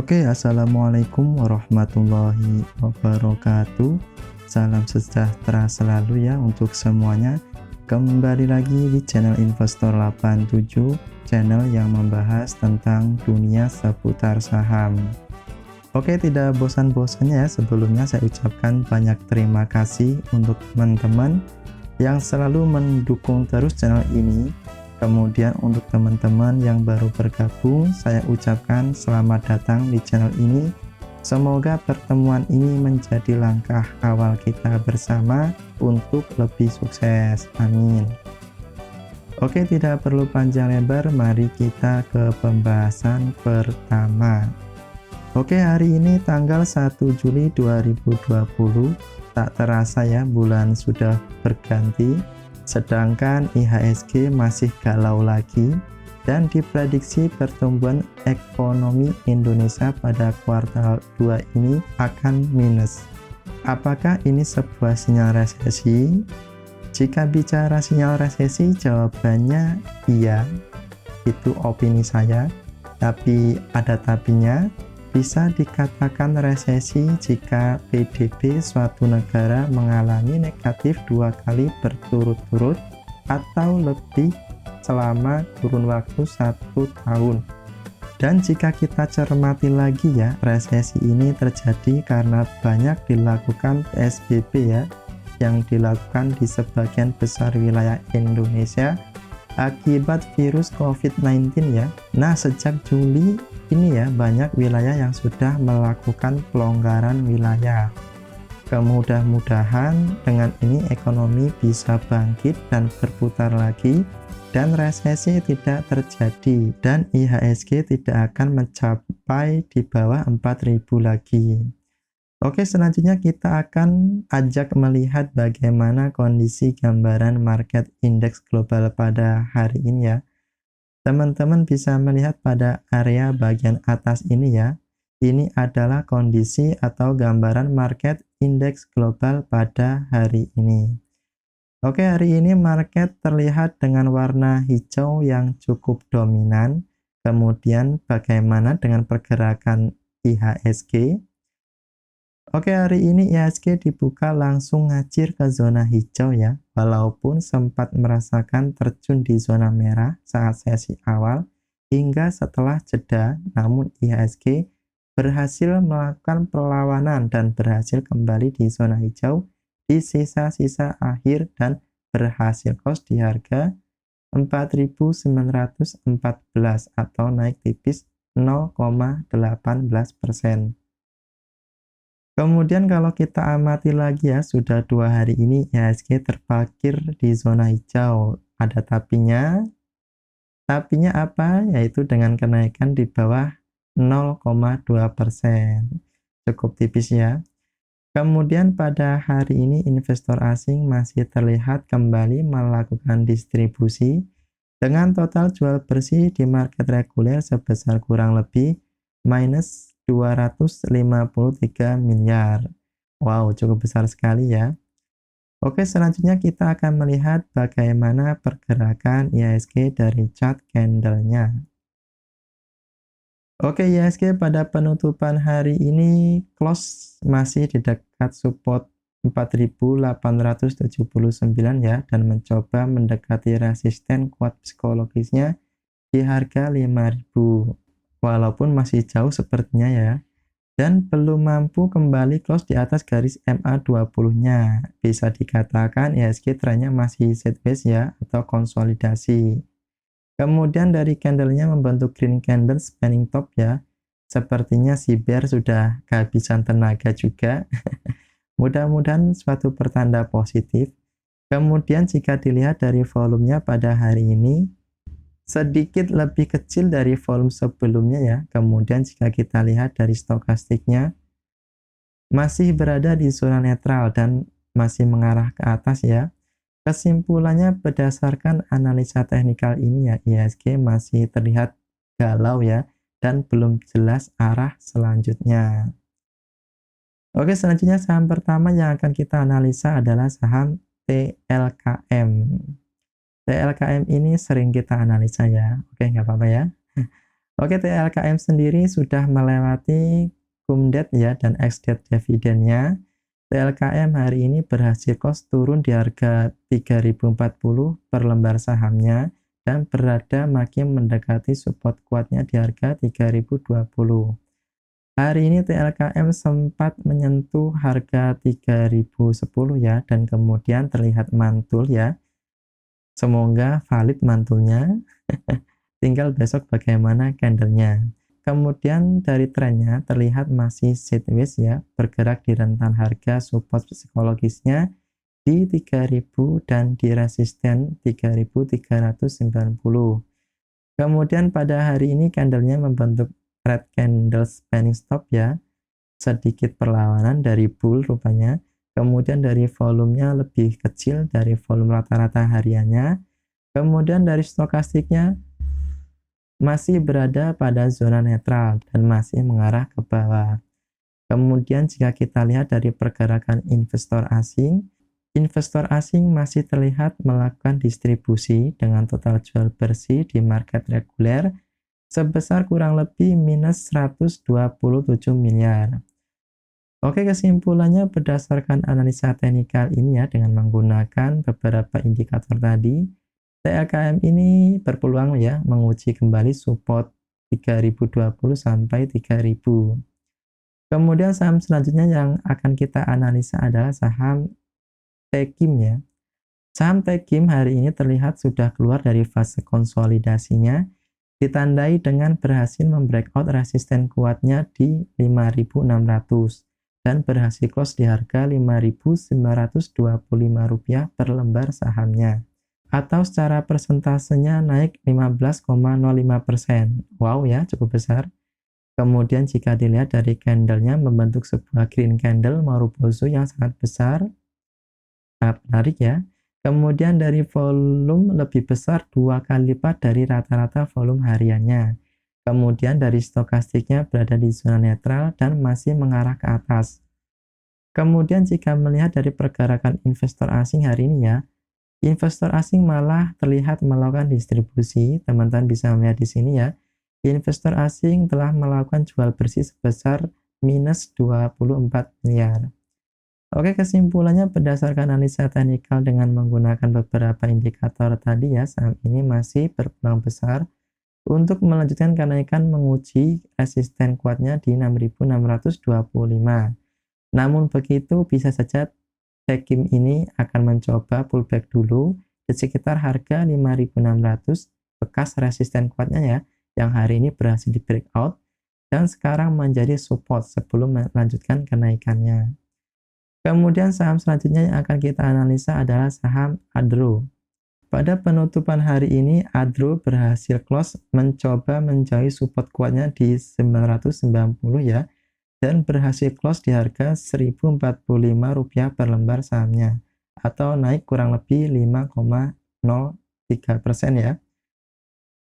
Assalamualaikum warahmatullahi wabarakatuh. Salam sejahtera selalu ya untuk semuanya. Kembali lagi di channel Investor 87, channel yang membahas tentang dunia seputar saham. Tidak bosan-bosannya ya, sebelumnya saya ucapkan banyak terima kasih untuk teman-teman yang selalu mendukung terus channel ini. Kemudian untuk teman-teman yang baru bergabung, saya ucapkan selamat datang di channel ini. Semoga pertemuan ini menjadi langkah awal kita bersama untuk lebih sukses. Amin. Tidak perlu panjang lebar, mari kita ke pembahasan pertama. Hari ini tanggal 1 Juli 2020, tak terasa ya bulan sudah berganti. Sedangkan IHSG masih galau lagi dan diprediksi pertumbuhan ekonomi Indonesia pada kuartal 2 ini akan minus. Apakah ini sebuah sinyal resesi? Jika bicara sinyal resesi, jawabannya iya. Itu opini saya. Tapi ada tapinya. Bisa dikatakan resesi jika PDB suatu negara mengalami negatif 2 kali berturut-turut atau lebih selama kurun waktu 1 tahun. Dan jika kita cermati lagi ya, resesi ini terjadi karena banyak dilakukan PSBB ya, yang dilakukan di sebagian besar wilayah Indonesia akibat virus COVID-19 ya. Nah, sejak Juli ini ya, banyak wilayah yang sudah melakukan pelonggaran wilayah. Mudah-mudahan dengan ini ekonomi bisa bangkit dan berputar lagi dan resesi tidak terjadi dan IHSG tidak akan mencapai di bawah 4.000 lagi. Selanjutnya kita akan ajak melihat bagaimana kondisi gambaran market indeks global pada hari ini ya. Teman-teman bisa melihat pada area bagian atas ini ya. Ini adalah kondisi atau gambaran market indeks global pada hari ini. Hari ini market terlihat dengan warna hijau yang cukup dominan. Kemudian bagaimana dengan pergerakan IHSG? Hari ini IHSG dibuka langsung ngacir ke zona hijau ya, walaupun sempat merasakan terjun di zona merah saat sesi awal hingga setelah jeda, namun IHSG berhasil melakukan perlawanan dan berhasil kembali di zona hijau di sisa-sisa akhir dan berhasil close di harga 4.914 atau naik tipis 0,18%. Kemudian kalau kita amati lagi ya, sudah 2 hari ini IHSG terparkir di zona hijau. Ada tapinya. Tapinya apa? Yaitu dengan kenaikan di bawah 0,2%. Cukup tipis ya. Kemudian pada hari ini investor asing masih terlihat kembali melakukan distribusi dengan total jual bersih di market reguler sebesar kurang lebih minus 253 miliar. Wow, cukup besar sekali ya. Selanjutnya kita akan melihat bagaimana pergerakan IHSG dari chart candle-nya. IHSG pada penutupan hari ini close masih di dekat support 4.879 ya, dan mencoba mendekati resisten kuat psikologisnya di harga 5.000. Walaupun masih jauh sepertinya ya, dan belum mampu kembali close di atas garis MA20-nya. Bisa dikatakan IHSG trennya masih sideways ya, atau konsolidasi. Kemudian dari candlenya membentuk green candle spanning top ya. Sepertinya si bear sudah kehabisan tenaga juga. Mudah-mudahan suatu pertanda positif. Kemudian jika dilihat dari volumenya pada hari ini, sedikit lebih kecil dari volume sebelumnya ya. Kemudian jika kita lihat dari stokastiknya, masih berada di zona netral dan masih mengarah ke atas ya. Kesimpulannya berdasarkan analisa teknikal ini ya, IHSG masih terlihat galau ya, dan belum jelas arah selanjutnya. Selanjutnya saham pertama yang akan kita analisa adalah saham TLKM. TLKM ini sering kita analisa ya. Nggak apa-apa ya. Oke, TLKM sendiri sudah melewati cum-date ya dan ex-date dividennya. TLKM hari ini berhasil close turun di harga 3.040 per lembar sahamnya dan berada makin mendekati support kuatnya di harga 3.020. Hari ini TLKM sempat menyentuh harga 3.010 ya dan kemudian terlihat mantul ya. Semoga valid mantulnya. Tinggal besok bagaimana candlenya. Kemudian dari trennya terlihat masih sideways ya, bergerak di rentan harga support psikologisnya di 3.000 dan di resisten 3.390. Kemudian pada hari ini candlenya membentuk red candle spanning stop ya, sedikit perlawanan dari bull rupanya. Kemudian dari volumenya lebih kecil dari volume rata-rata hariannya. Kemudian dari stokastiknya masih berada pada zona netral dan masih mengarah ke bawah. Kemudian jika kita lihat dari pergerakan investor asing masih terlihat melakukan distribusi dengan total jual bersih di market reguler sebesar kurang lebih minus 127 miliar. Oke, kesimpulannya berdasarkan analisa teknikal ini ya dengan menggunakan beberapa indikator tadi, TLKM ini berpeluang ya menguji kembali support 3.020 sampai 3.000. Kemudian saham selanjutnya yang akan kita analisa adalah saham Tekim ya. Saham Tekim hari ini terlihat sudah keluar dari fase konsolidasinya, ditandai dengan berhasil membreakout resisten kuatnya di 5.600 dan berhasil close di harga Rp5.925 per lembar sahamnya. Atau secara persentasenya naik 15,05%. Wow ya, cukup besar. Kemudian jika dilihat dari candlenya membentuk sebuah green candle Marubozu yang sangat besar. Menarik ya. Kemudian dari volume lebih besar 2 kali lipat dari rata-rata volume hariannya. Kemudian dari stokastiknya berada di zona netral dan masih mengarah ke atas. Kemudian jika melihat dari pergerakan investor asing hari ini ya, investor asing malah terlihat melakukan distribusi. Teman-teman bisa melihat di sini ya. Investor asing telah melakukan jual bersih sebesar minus 24 miliar. Oke, kesimpulannya berdasarkan analisa teknikal dengan menggunakan beberapa indikator tadi ya, saham ini masih berpeluang besar untuk melanjutkan kenaikan menguji resisten kuatnya di 6.625. Namun begitu bisa saja Tekim ini akan mencoba pullback dulu di sekitar harga 5.600 bekas resisten kuatnya ya, yang hari ini berhasil di breakout dan sekarang menjadi support sebelum melanjutkan kenaikannya. Kemudian saham selanjutnya yang akan kita analisa adalah saham Adro. Pada penutupan hari ini, Adro berhasil close mencoba menjauhi support kuatnya di 990 ya, dan berhasil close di harga Rp1.045 per lembar sahamnya, atau naik kurang lebih 5,03% ya.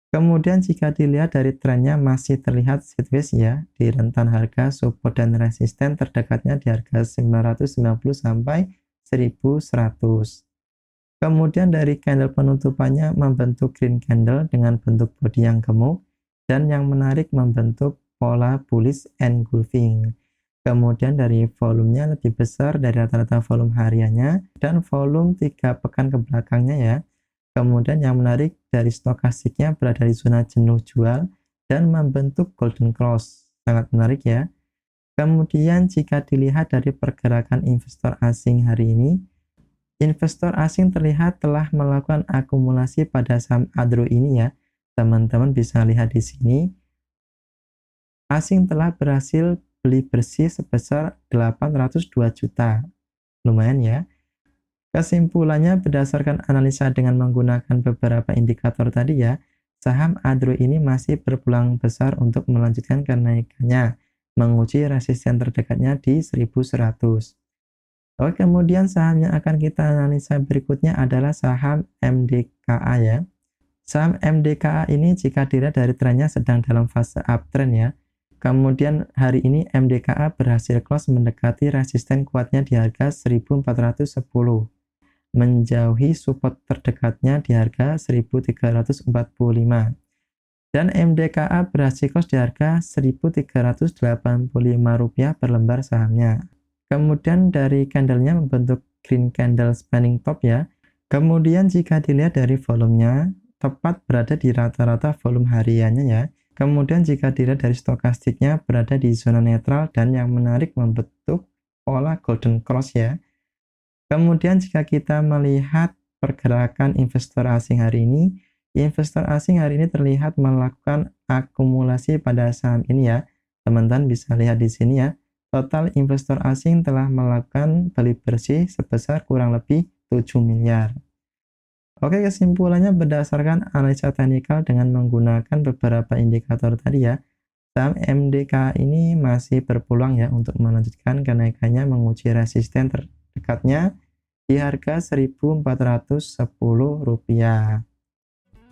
Kemudian jika dilihat dari trennya masih terlihat sideways ya, di rentan harga support dan resisten terdekatnya di harga 990 sampai 1100. Kemudian dari candle penutupannya membentuk green candle dengan bentuk body yang gemuk dan yang menarik membentuk pola bullish engulfing. Kemudian dari volumenya lebih besar dari rata-rata volume hariannya dan volume 3 pekan ke belakangnya ya. Kemudian yang menarik dari stokastiknya berada di zona jenuh jual dan membentuk golden cross. Sangat menarik ya. Kemudian jika dilihat dari pergerakan investor asing hari ini, investor asing terlihat telah melakukan akumulasi pada saham Adro ini ya. Teman-teman bisa lihat di sini. Asing telah berhasil beli bersih sebesar 802 juta. Lumayan ya. Kesimpulannya berdasarkan analisa dengan menggunakan beberapa indikator tadi ya, saham Adro ini masih berpeluang besar untuk melanjutkan kenaikannya, menguji resisten terdekatnya di 1100. Oke, kemudian saham yang akan kita analisa berikutnya adalah saham MDKA ya. Saham MDKA ini jika dilihat dari trennya sedang dalam fase uptrend ya. Kemudian hari ini MDKA berhasil close mendekati resisten kuatnya di harga 1410, menjauhi support terdekatnya di harga 1345. Dan MDKA berhasil close di harga Rp1.385 per lembar sahamnya. Kemudian dari candlenya membentuk green candle spanning top ya. Kemudian jika dilihat dari volumenya, tepat berada di rata-rata volume hariannya ya. Kemudian jika dilihat dari stokastiknya berada di zona netral dan yang menarik membentuk pola golden cross ya. Kemudian jika kita melihat pergerakan investor asing hari ini, investor asing hari ini terlihat melakukan akumulasi pada saham ini ya. Teman-teman bisa lihat di sini ya. Total investor asing telah melakukan beli bersih sebesar kurang lebih 7 miliar. Oke, kesimpulannya berdasarkan analisa teknikal dengan menggunakan beberapa indikator tadi ya, saham MDK ini masih berpeluang ya untuk melanjutkan kenaikannya menguji resisten terdekatnya di harga Rp1.410.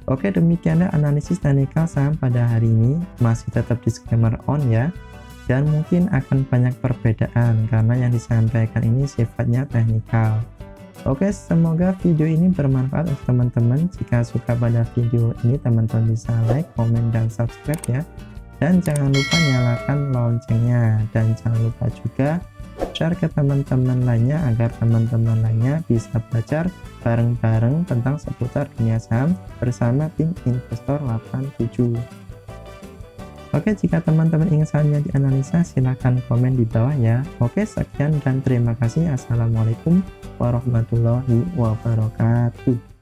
Oke, demikianlah analisis teknikal saham pada hari ini, masih tetap disclaimer on ya. Dan mungkin akan banyak perbedaan karena yang disampaikan ini sifatnya teknikal. Oke, semoga video ini bermanfaat untuk teman-teman. Jika suka pada video ini, teman-teman bisa like, komen, dan subscribe ya. Dan jangan lupa nyalakan loncengnya. Dan jangan lupa juga share ke teman-teman lainnya agar teman-teman lainnya bisa belajar bareng-bareng tentang seputar dunia saham bersama tim Investor 87. Oke, jika teman-teman ingin sahamnya dianalisa, silahkan komen di bawah ya. Oke, sekian dan terima kasih. Assalamualaikum warahmatullahi wabarakatuh.